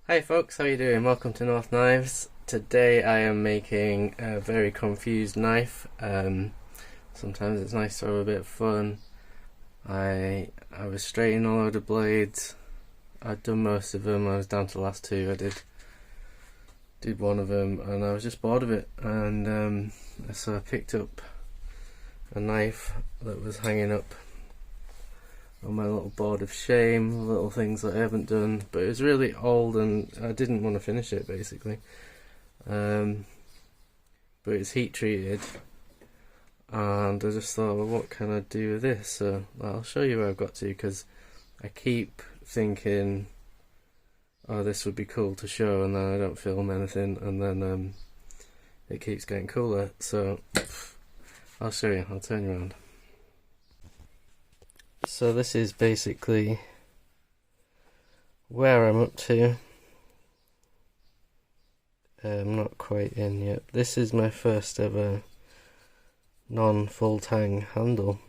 Hi folks, how you doing? Welcome to North Knives. Today I am making a very confused knife. Sometimes it's nice to have a bit of fun. I was straightening all over the blades. I'd done most of them. I was down to the last two. I did one of them, and I was just bored of it. And so I picked up a knife that was hanging up on my little board of shame, little things that I haven't done, but it was really old and I didn't want to finish it basically. But it's heat treated, and I just thought, well, what can I do with this? So I'll show you where I've got to, because I keep thinking, oh, this would be cool to show, and then I don't film anything, and then it keeps getting cooler. So I'll show you. I'll turn you around. So this is basically where I'm up to. I'm not quite in yet. This is my first ever non-full tang handle,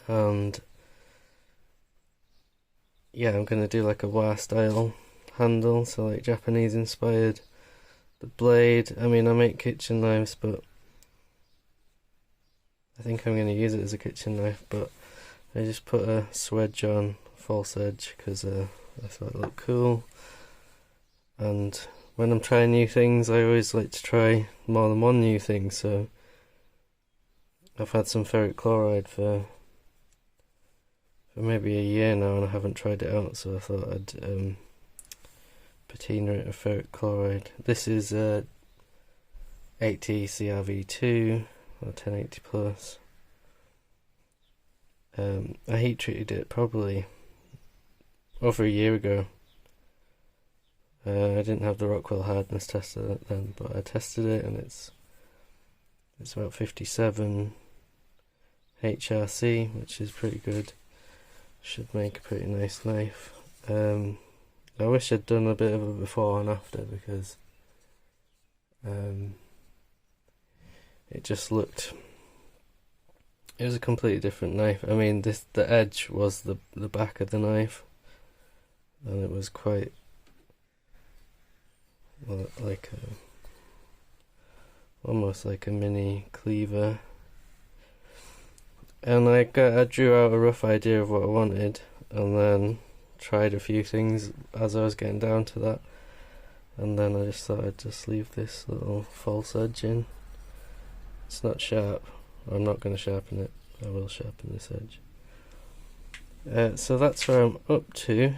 and yeah, I'm gonna do like a wah style handle, so like Japanese inspired. The blade, I mean, I make kitchen knives, but I think I'm going to use it as a kitchen knife, but I just put a Swedge on, false edge, because I thought it looked cool. And when I'm trying new things, I always like to try more than one new thing, so I've had some ferric chloride for maybe a year now, and I haven't tried it out, so I thought I'd patina it with ferric chloride. This is 80 CRV2 or 1080 plus. I heat treated it probably over a year ago. I didn't have the Rockwell hardness tester then, but I tested it, and it's about 57 HRC, which is pretty good. Should make a pretty nice knife. I wish I'd done a bit of a before and after, because it just looked, it was a completely different knife. I mean, the edge was the back of the knife, and it was quite, well, like almost like a mini cleaver. And I drew out a rough idea of what I wanted, and then tried a few things as I was getting down to that, and then I just thought I'd just leave this little false edge in. It's not sharp. I'm not going to sharpen it. I will sharpen this edge. So that's where I'm up to.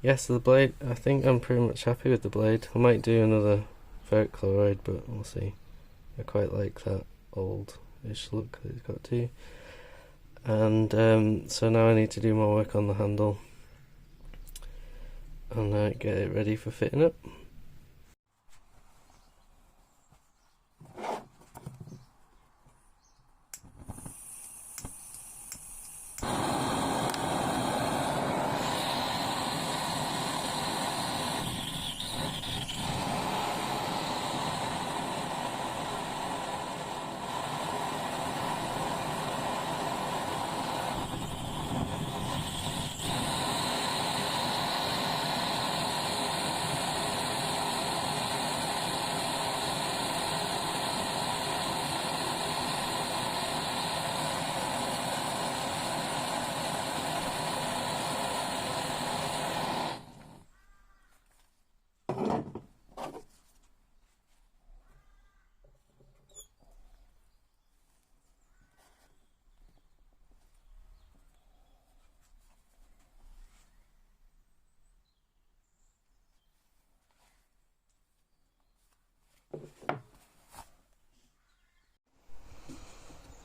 Yes, the blade, I think I'm pretty much happy with the blade. I might do another ferric chloride, but we'll see. I quite like that old-ish look that it's got to. And so now I need to do more work on the handle and get it ready for fitting up.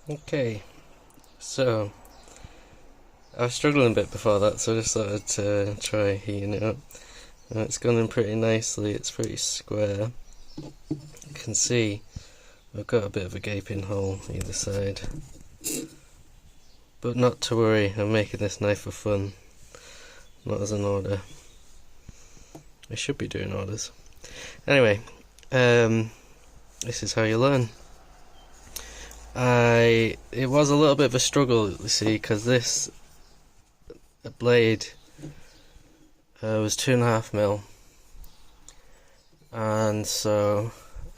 Okay, so I was struggling a bit before that, so I just thought I'd try heating it up. It's gone in pretty nicely. It's pretty square. You can see I've got a bit of a gaping hole either side, but not to worry. I'm making this knife for fun, not as an order. I should be doing orders. Anyway, this is how you learn. It was a little bit of a struggle, you see, because this blade was 2.5mm, and so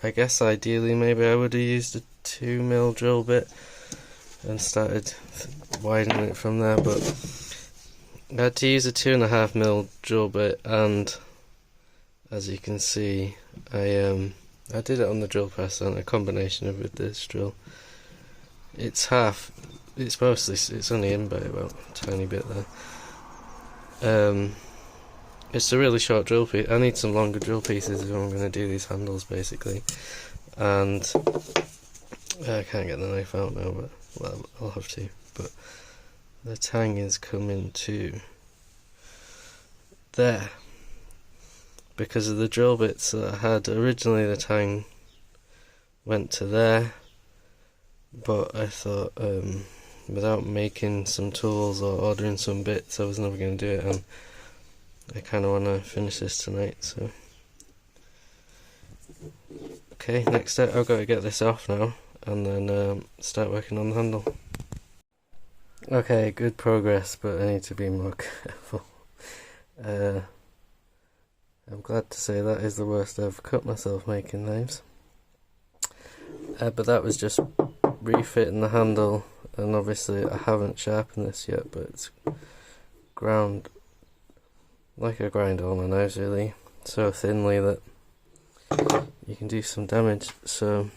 I guess ideally maybe I would have used a 2mm drill bit and started widening it from there, but I had to use a 2.5mm drill bit, and as you can see, I did it on the drill press and a combination of with this drill. It's only in by about a tiny bit there. It's a really short drill piece. I need some longer drill pieces if I'm going to do these handles basically, and I can't get the knife out now, but well, I'll have to. But the tang is coming to there because of the drill bits that I had. Originally the tang went to there, but I thought without making some tools or ordering some bits I was never going to do it, and I kind of want to finish this tonight, so okay, next step, I've got to get this off now and then start working on the handle. Okay, good progress, but I need to be more careful. I'm glad to say that is the worst I've cut myself making knives. But that was just refitting the handle, and obviously I haven't sharpened this yet, but it's ground like I grind all my knives really, so thinly that you can do some damage, so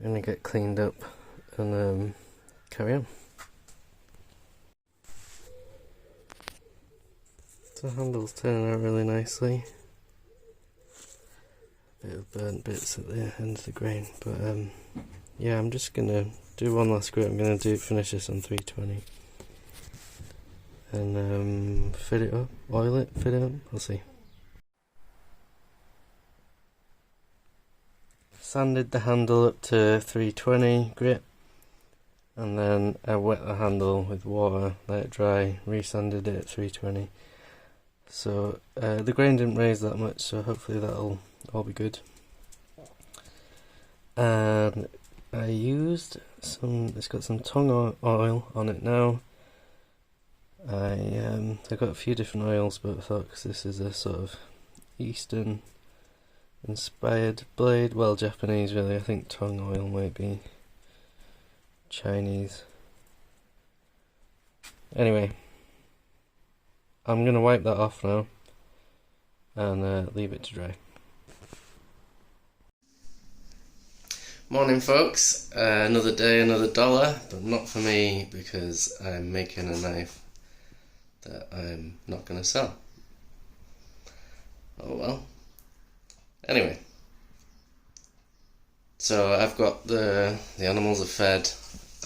I'm going to get cleaned up and carry on. The handle's turning out really nicely. Bit of burnt bits at the end of the grain, but yeah, I'm just going to do one last grip. I'm going to finish this on 320 and fit it up, oil it, fit it up, we'll see. Sanded the handle up to 320 grit, and then I wet the handle with water, let it dry, resanded it at 320. So the grain didn't raise that much, so hopefully that'll all be good. And I used it's got some tung oil on it now. I got a few different oils, but I thought because this is a sort of Eastern inspired blade, well, Japanese really, I think tung oil might be Chinese. Anyway, I'm going to wipe that off now and leave it to dry. Morning folks, another day, another dollar, but not for me because I'm making a knife that I'm not going to sell. Oh well. Anyway, so I've got the animals are fed,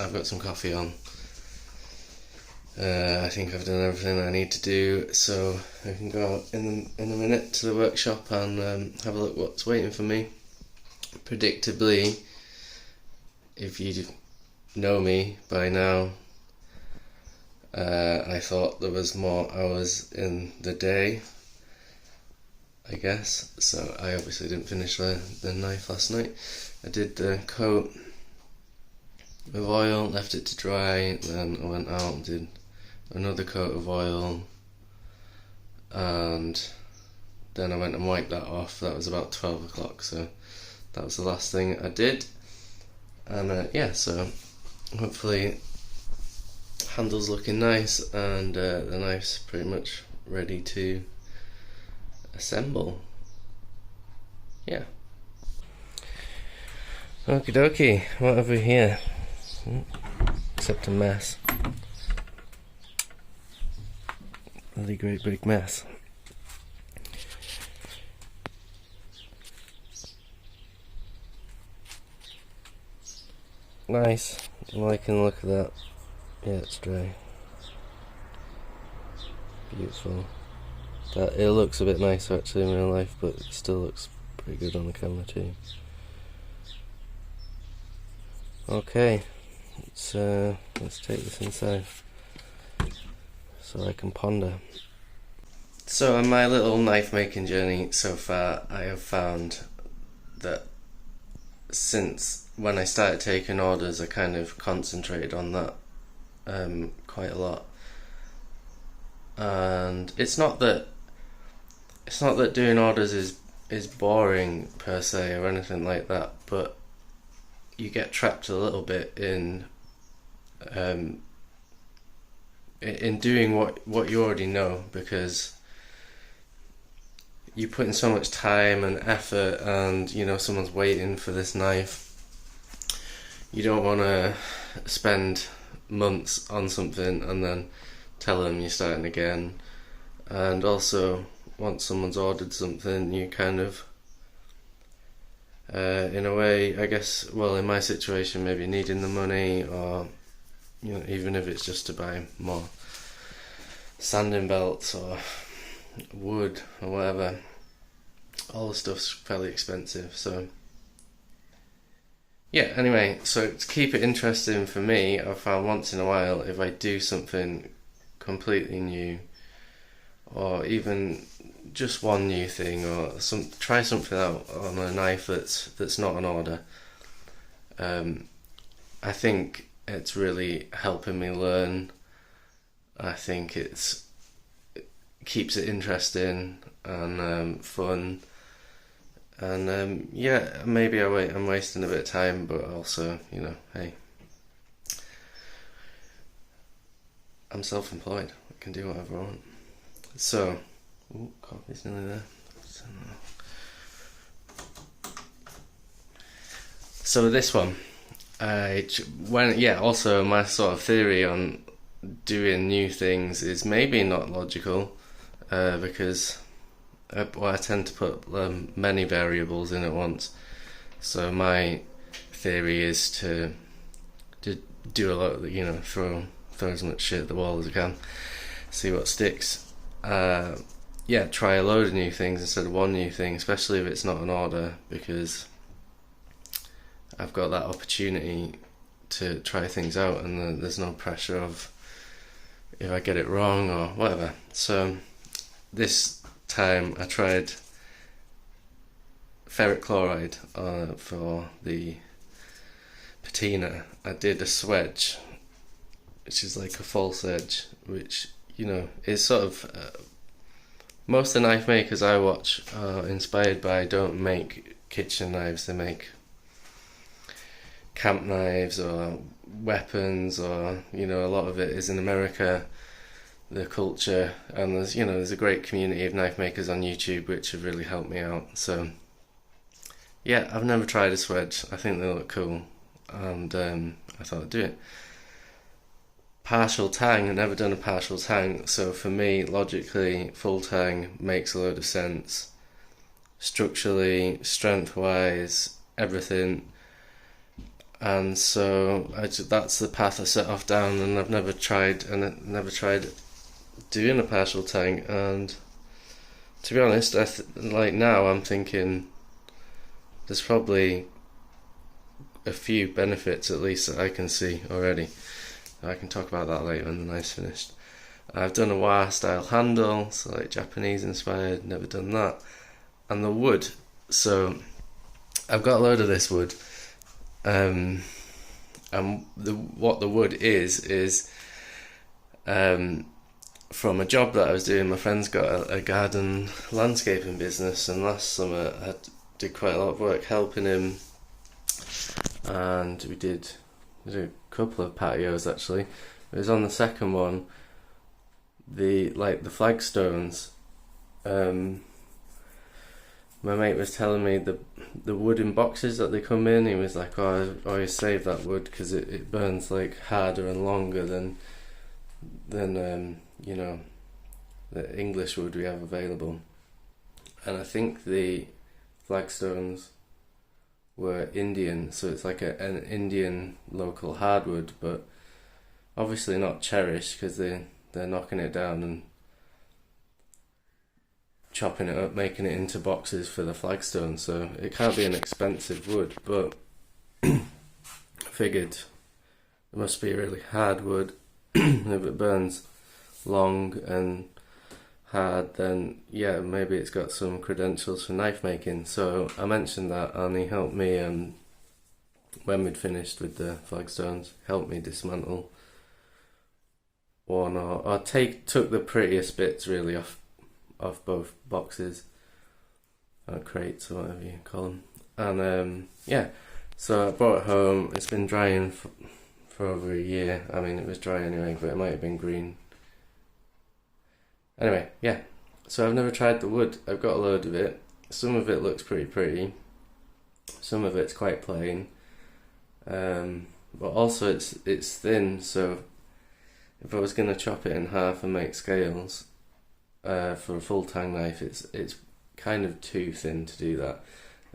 I've got some coffee on. I think I've done everything I need to do, so I can go out in a minute to the workshop and have a look what's waiting for me. Predictably, if you know me by now, I thought there was more hours in the day, I guess, so I obviously didn't finish the knife last night. I did the coat with oil, left it to dry, then I went out and did another coat of oil, and then I went and wiped that off. That was about 12 o'clock, so that was the last thing I did. And yeah, so hopefully handle's looking nice and the knife's pretty much ready to assemble. Yeah. Okie dokie, what have we here? Except a mess. Really great big mess. Nice, I'm liking the look of that. Yeah, it's dry. Beautiful. That it looks a bit nicer actually in real life, but it still looks pretty good on the camera too. Okay, let's take this inside so I can ponder. So on my little knife making journey so far, I have found that since when I started taking orders, I kind of concentrated on that quite a lot. And it's not that doing orders is boring per se or anything like that, but you get trapped a little bit in doing what you already know, because you put in so much time and effort, and someone's waiting for this knife. You don't want to spend months on something and then tell them you're starting again. And also, once someone's ordered something, you kind of in a way, I guess, well, in my situation, maybe needing the money, or even if it's just to buy more sanding belts or wood or whatever, all the stuff's fairly expensive. So yeah, anyway, so to keep it interesting for me, I've found once in a while, if I do something completely new, or even just one new thing, or try something out on a knife that's not an order, I think it's really helping me learn. I think it keeps it interesting and fun, and yeah, maybe I'm wasting a bit of time, but also, hey, I'm self-employed, I can do whatever I want. So, coffee's nearly there. So this one, also my sort of theory on doing new things is maybe not logical, because I tend to put many variables in at once. So my theory is to do a lot of, throw as much shit at the wall as I can, see what sticks. Try a load of new things instead of one new thing, especially if it's not an order, because I've got that opportunity to try things out, and there's no pressure of if I get it wrong or whatever. So this time I tried ferric chloride for the patina. I did a Swedge, which is like a false edge, which is sort of most of the knife makers I watch are inspired by don't make kitchen knives, they make camp knives or weapons, or a lot of it is in America, the culture, and there's a great community of knife makers on YouTube which have really helped me out. So yeah, I've never tried a Swedge. I think they look cool, and I thought I'd do it. Partial tang, I've never done a partial tang, so for me, logically, full tang makes a load of sense. Structurally, strength-wise, everything. And so that's the path I set off down, and I've never tried doing a partial tang. And to be honest, now I'm thinking there's probably a few benefits at least that I can see already. I can talk about that later when the knife's finished. I've done a wire style handle, so like Japanese inspired, never done that. And the wood, so I've got a load of this wood, and what the wood is from a job that I was doing. My friend's got a garden landscaping business, and last summer I did quite a lot of work helping him, and we did a couple of patios actually. It was on the second one, the flagstones. My mate was telling me the wooden boxes that they come in. He was like, "Oh, I always save that wood because it burns like harder and longer than the English wood we have available." And I think the flagstones were Indian, so it's like an Indian local hardwood, but obviously not cherished because they're knocking it down and chopping it up, making it into boxes for the flagstone. So it can't be an expensive wood, but I figured it must be a really hard wood. If it burns long and hard, then yeah, maybe it's got some credentials for knife making. So I mentioned that, and he helped me when we'd finished with the flagstones, helped me dismantle one, or took the prettiest bits really off both boxes, or crates, or whatever you call them. And yeah, so I brought it home. It's been drying for over a year. I mean, it was dry anyway, but it might have been green. Anyway, yeah. So I've never tried the wood. I've got a load of it. Some of it looks pretty. Some of it's quite plain. But also it's thin, so if I was going to chop it in half and make scales for a full tang knife, it's kind of too thin to do that.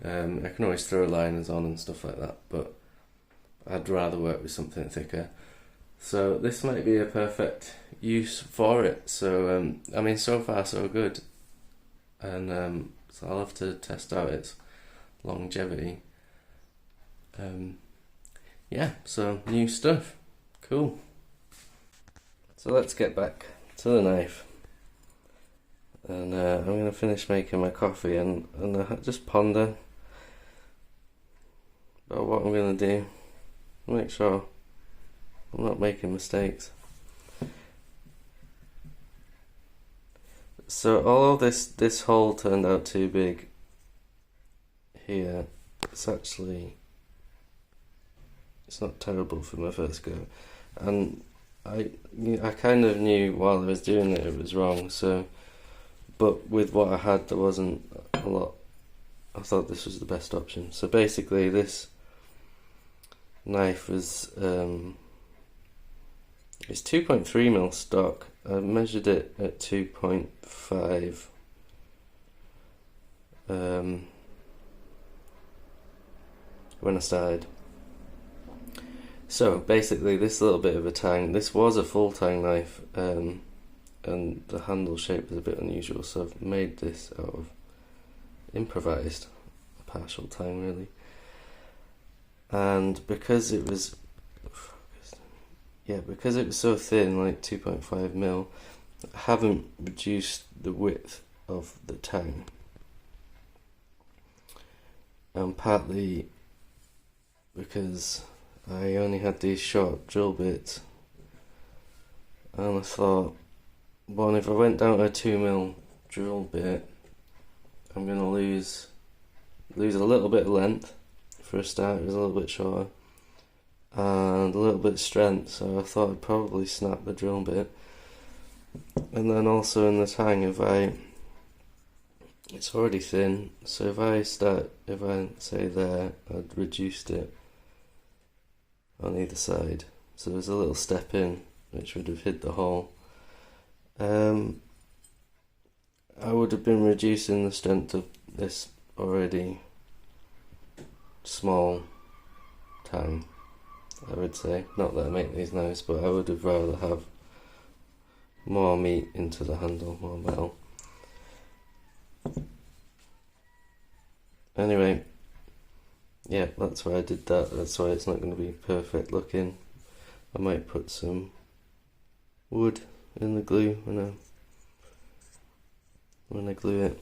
I can always throw liners on and stuff like that, but I'd rather work with something thicker. So this might be a perfect use for it. So I mean, so far so good, and so I'll have to test out its longevity. Yeah, so new stuff, cool. So let's get back to the knife, and I'm going to finish making my coffee and just ponder about what I'm going to do, make sure I'm not making mistakes. So although this hole turned out too big here, it's not terrible for my first go, and I kind of knew while I was doing it was wrong. So, but with what I had, there wasn't a lot. I thought this was the best option. So basically, this knife was it's 2.3mm stock. I measured it at 2.5. When I started. So basically, this little bit of a tang. This was a full tang knife, and the handle shape was a bit unusual. So I've made this out of improvised, a partial tang really. And because it was so thin, like 2.5mm, I haven't reduced the width of the tang. And partly because I only had these short drill bits, and I thought, well, if I went down to a 2mm drill bit, I'm going to lose a little bit of length for a start. It was a little bit shorter, and a little bit of strength, so I thought I'd probably snap the drill bit. And then also in the tang, it's already thin, so if I say there, I'd reduced it on either side, so there's a little step in which would have hid the hole. I would have been reducing the strength of this already small tang, I would say. Not that I make these knives, but I would have rather have more meat into the handle, more metal. Anyway, yeah, that's why I did that. That's why it's not going to be perfect looking. I might put some wood in the glue when I glue it.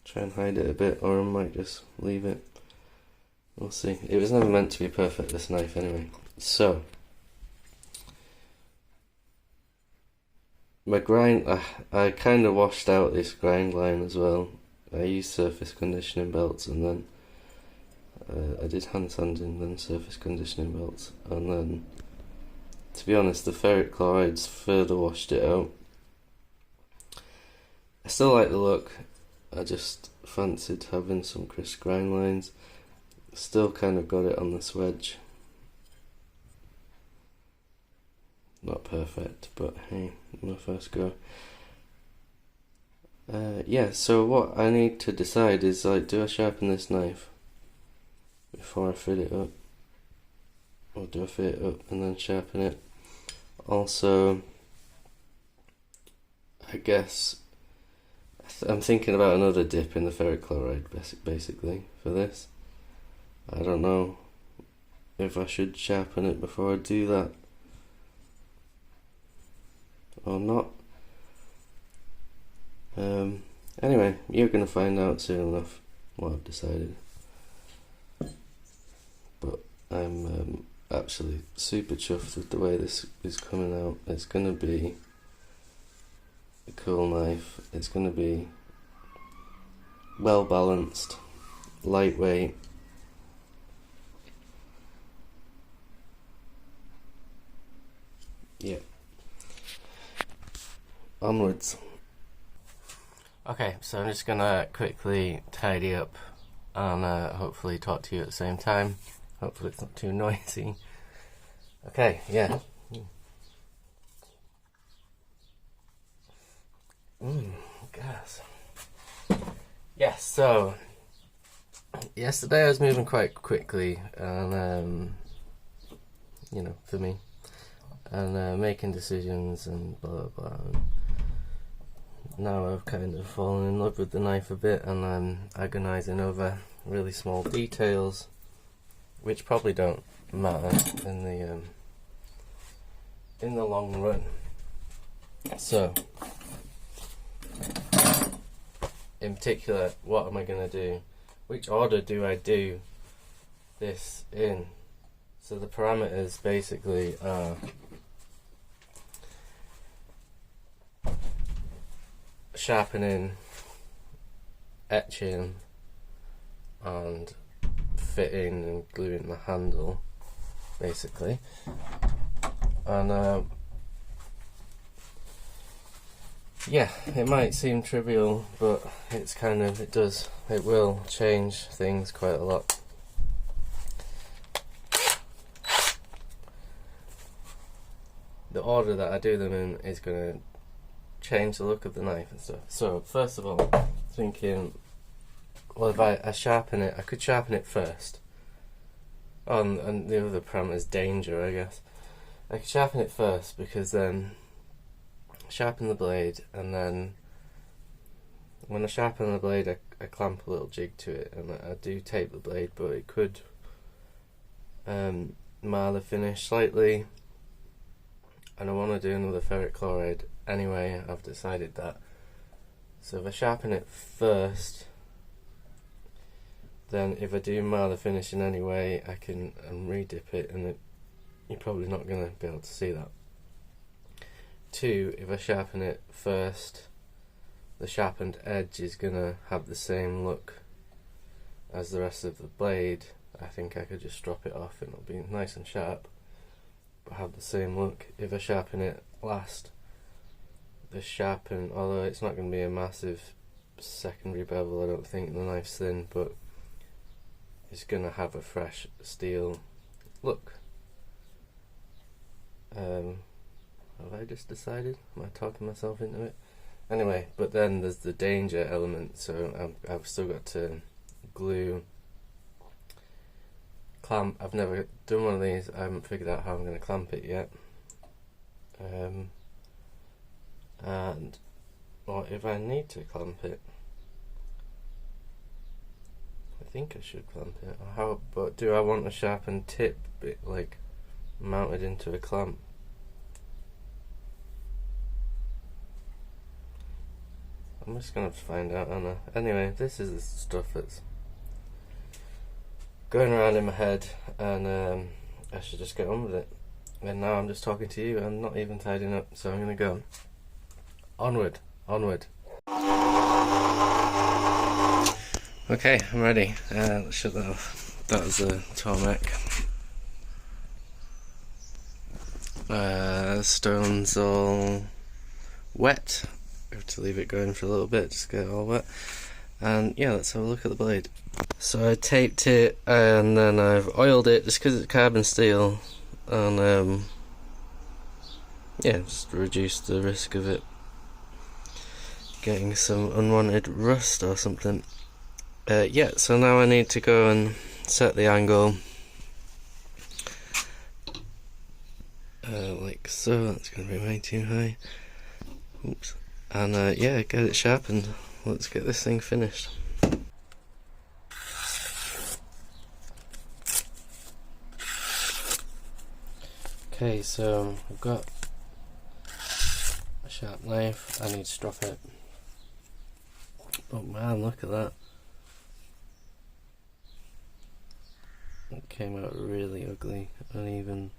Try and hide it a bit, or I might just leave it. We'll see. It was never meant to be perfect, this knife, anyway. So, my grind, I kind of washed out this grind line as well. I used surface conditioning belts, and then I did hand sanding, then surface conditioning belts, and then, to be honest, the ferric chlorides further washed it out. I still like the look, I just fancied having some crisp grind lines. Still kind of got it on the Swedge. Not perfect, but hey, my first go. Yeah, so what I need to decide is, like, do I sharpen this knife before I fit it up, or do I fit it up and then sharpen it? Also, I guess I'm thinking about another dip in the ferric chloride, basically, for this. I don't know if I should sharpen it before I do that or not. Anyway, you're going to find out soon enough what I've decided. But I'm actually super chuffed with the way this is coming out. It's going to be a cool knife. It's going to be well balanced, lightweight. Yeah. Onwards. Okay, so I'm just gonna quickly tidy up and hopefully talk to you at the same time. Hopefully it's not too noisy. Okay, yeah. Gas. Yes, so yesterday I was moving quite quickly, and you know, for me, and making decisions and blah blah blah. Now I've kind of fallen in love with the knife a bit, and I'm agonising over really small details, which probably don't matter in the long run. So, in particular, what am I going to do? Which order do I do this in? So the parameters basically are sharpening, etching, and fitting and gluing the handle, basically. And yeah, it might seem trivial, but it's kind of, it will change things quite a lot. The order that I do them in is going to change the look of the knife and stuff. So first of all, thinking, well, if I sharpen it, I could sharpen it first. And the other parameter is danger, I guess. I could sharpen it first, because then sharpen the blade, and then when I sharpen the blade, I clamp a little jig to it, and I do tape the blade, but it could mar the finish slightly. And I want to do another ferric chloride anyway. I've decided that. So if I sharpen it first, then if I do mar the finish in any way, I can re-dip it, and you're probably not going to be able to see that. 2, if I sharpen it first, the sharpened edge is going to have the same look as the rest of the blade. I think I could just drop it off and it'll be nice and sharp, but have the same look. If I sharpen it last, the sharpen, although it's not going to be a massive secondary bevel, I don't think, the knife's thin, but it's going to have a fresh steel look. Have I just decided? Am I talking myself into it? Anyway, but then there's the danger element, so I've still got to glue, clamp. I've never done one of these. I haven't figured out how I'm going to clamp it yet. Or if I need to clamp it, I think I should clamp it. But do I want a sharpened tip bit, like mounted into a clamp? I'm just gonna have to find out, aren't I? Anyway, this is the stuff that's going around in my head, and I should just get on with it. And now I'm just talking to you, I'm not even tidying up, so I'm gonna go. Onward. Okay, I'm ready. Let's shut that off. That was a tarmac. Stone's all wet. We have to leave it going for a little bit, just get it all wet. And yeah, let's have a look at the blade. So I taped it, and then I've oiled it just because it's carbon steel, and yeah, just reduce the risk of it getting some unwanted rust or something. Yeah, so now I need to go and set the angle like so. That's going to be way too high. Oops. And yeah, get it sharpened. Let's get this thing finished. Okay, so I've got a sharp knife. I need to strop it. Oh man, look at that. It came out really ugly, uneven.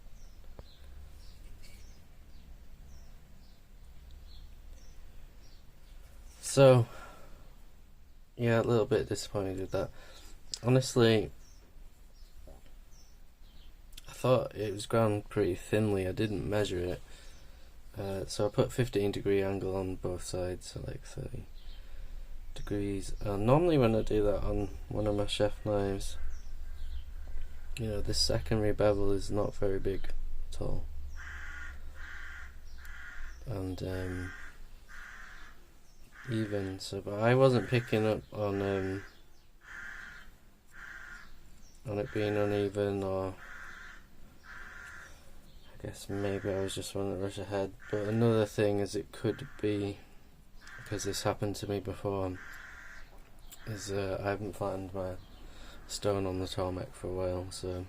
So, yeah, a little bit disappointed with that. Honestly, I thought it was ground pretty thinly. I didn't measure it. So I put 15-degree angle on both sides, so like 30 degrees. Normally when I do that on one of my chef knives, you know, this secondary bevel is not very big at all. And even so, but I wasn't picking up on it being uneven, or I guess maybe I was just wanting to rush ahead. But another thing is, it could be because this happened to me before, is I haven't flattened my stone on the tarmac for a while, so I'm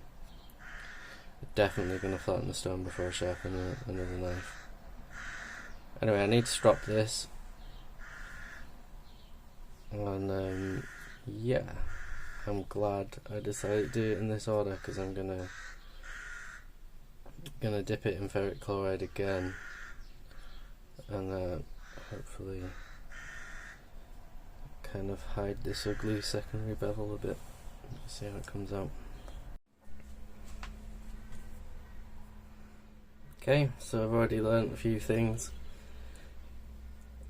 definitely going to flatten the stone before I sharpen another knife. Anyway, I need to strop this, and yeah, I'm glad I decided to do it in this order, because I'm gonna dip it in ferric chloride again, and hopefully kind of hide this ugly secondary bevel a bit. Let's see how it comes out. Okay, so I've already learnt a few things.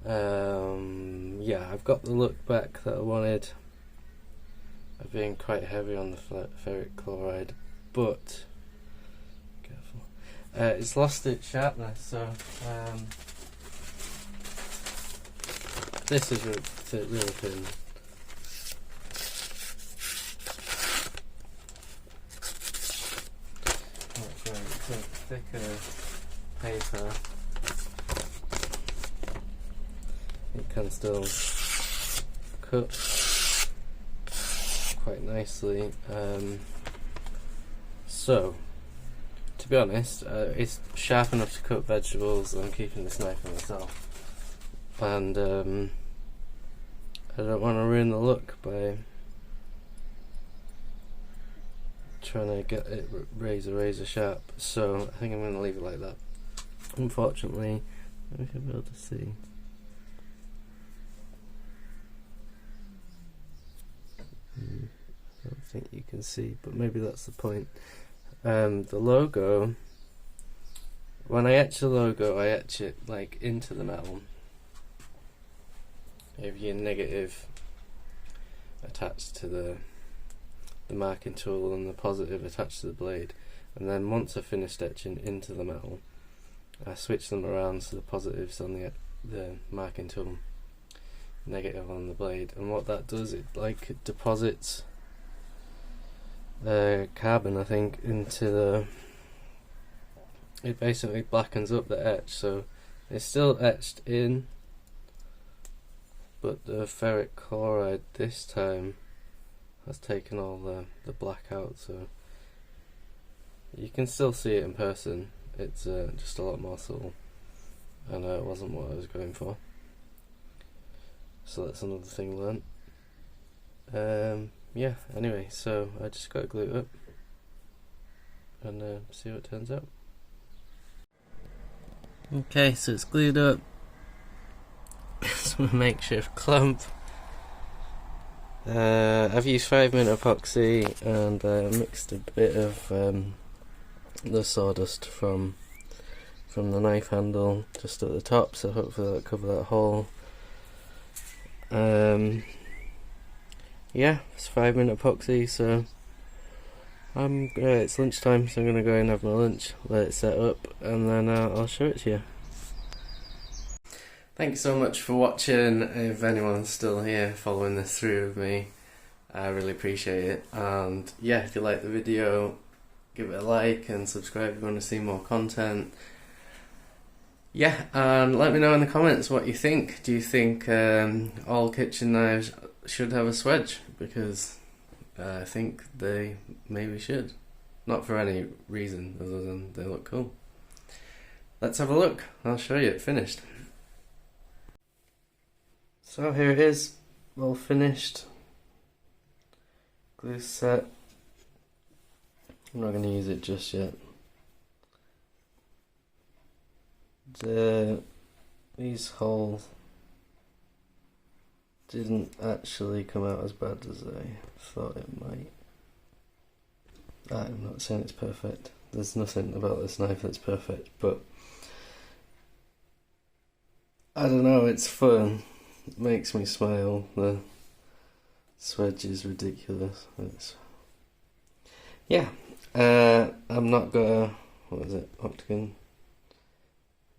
Yeah, I've got the look back that I wanted of being quite heavy on the ferric chloride, but careful, it's lost its sharpness, so this is really thin. It's a thicker paper. It can still cut quite nicely. So, to be honest, it's sharp enough to cut vegetables. I'm keeping this knife for myself, and I don't want to ruin the look by trying to get it razor sharp. So I think I'm going to leave it like that. Unfortunately, I should be able to see. I don't think you can see, but maybe that's the point. The logo, when I etch the logo, I etch it like into the metal. You have your negative attached to the marking tool and the positive attached to the blade, and then once I've finished etching into the metal, I switch them around so the positive's on the marking tool, negative on the blade, and what that does, it deposits carbon, I think, into it basically blackens up the etch, so it's still etched in, but the ferric chloride this time has taken all the black out, so you can still see it in person. It's just a lot more subtle, and it wasn't what I was going for. So that's another thing learnt. Yeah, anyway, so I just got to glue it up and see what it turns out. Okay, so it's glued up. It's my makeshift clamp. I've used 5-minute epoxy, and mixed a bit of the sawdust from the knife handle just at the top, so hopefully that'll cover that hole. Yeah, it's 5-minute epoxy, so it's lunchtime, so I'm gonna go and have my lunch, let it set up, and then I'll show it to you. Thanks so much for watching. If anyone's still here following this through with me, I really appreciate it. And yeah, if you like the video, give it a like and subscribe if you want to see more content. Yeah, and let me know in the comments what you think. Do you think all kitchen knives should have a swedge? Because I think they maybe should. Not for any reason other than they look cool. Let's have a look. I'll show you it finished. So here it is, all finished. Glue set. I'm not going to use it just yet. These holes didn't actually come out as bad as I thought it might. I'm not saying it's perfect. There's nothing about this knife that's perfect, but I don't know, it's fun. It makes me smile. The Swedge is ridiculous. Yeah, I'm not got a, what is it, octagon?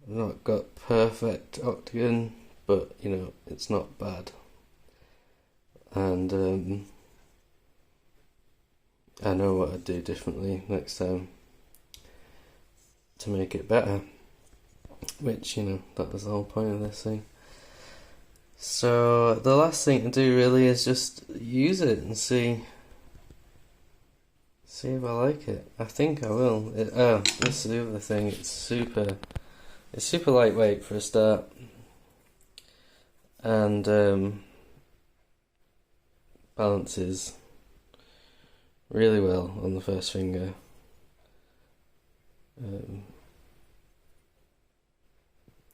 I've not got perfect octagon, but you know, it's not bad. And I know what I'd do differently next time to make it better, which, you know, that was the whole point of this thing. So the last thing to do really is just use it and see if I like it. I think I will. This is the other thing, it's super lightweight for a start, and balances really well on the first finger.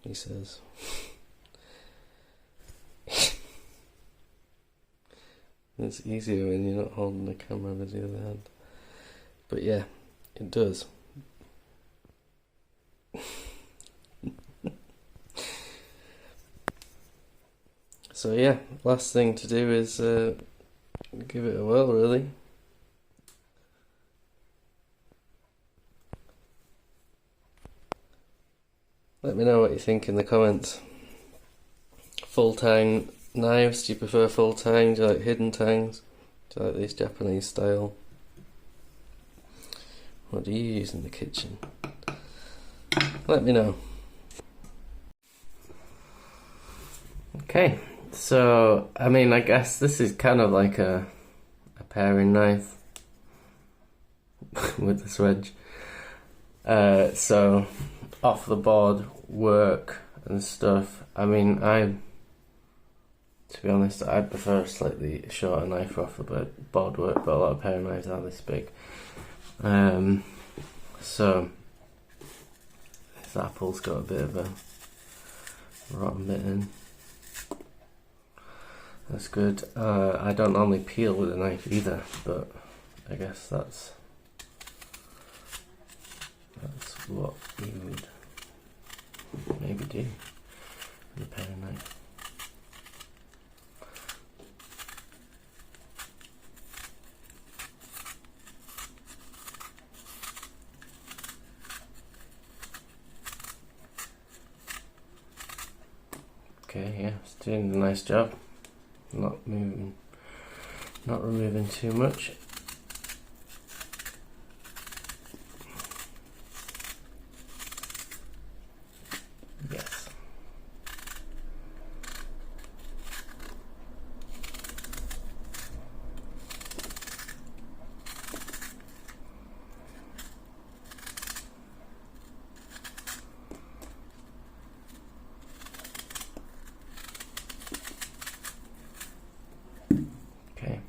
He says. It's easier when you're not holding the camera with the other hand. But yeah, it does. So yeah, last thing to do is give it a whirl, really. Let me know what you think in the comments. Full tang knives, do you prefer full tang? Do you like hidden tangs? Do you like these Japanese style? What do you use in the kitchen? Let me know. Okay, so I mean, I guess this is kind of like a paring knife with the Swedge. So off the board work and stuff, I mean, to be honest, I prefer a slightly shorter knife for off the board work, but a lot of paring knives are this big. So this apple's got a bit of a rotten bit in. That's good. I don't normally peel with a knife either, but I guess that's what you would maybe do with a paring knife. Okay, yeah, it's doing a nice job. Not removing too much. Yes. Okay.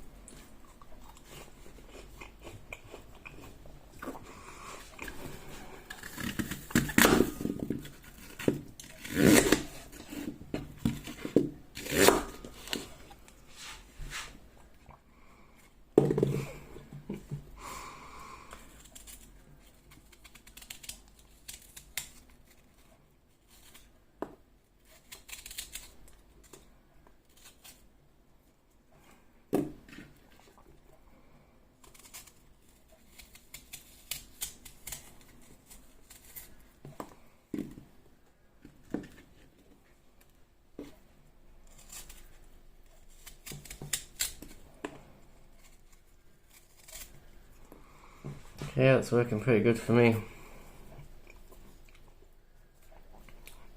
Yeah, it's working pretty good for me.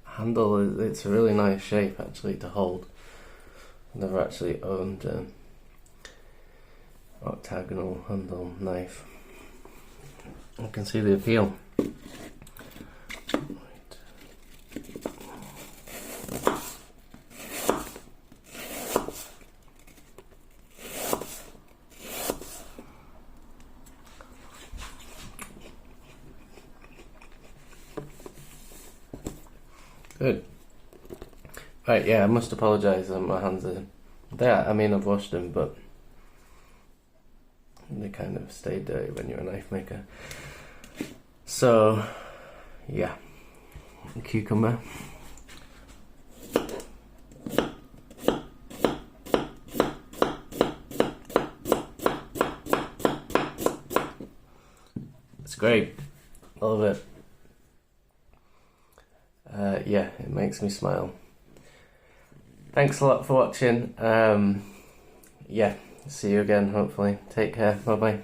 Handle, it's a really nice shape actually to hold. I've never actually owned an octagonal handle knife. I can see the appeal. Good. Right, yeah, I must apologise that my hands are there. I mean, I've washed them, but they kind of stay dirty when you're a knife maker. So, yeah, cucumber. It's great. I love it. Yeah, it makes me smile. Thanks a lot for watching. Yeah, see you again, hopefully. Take care. Bye bye.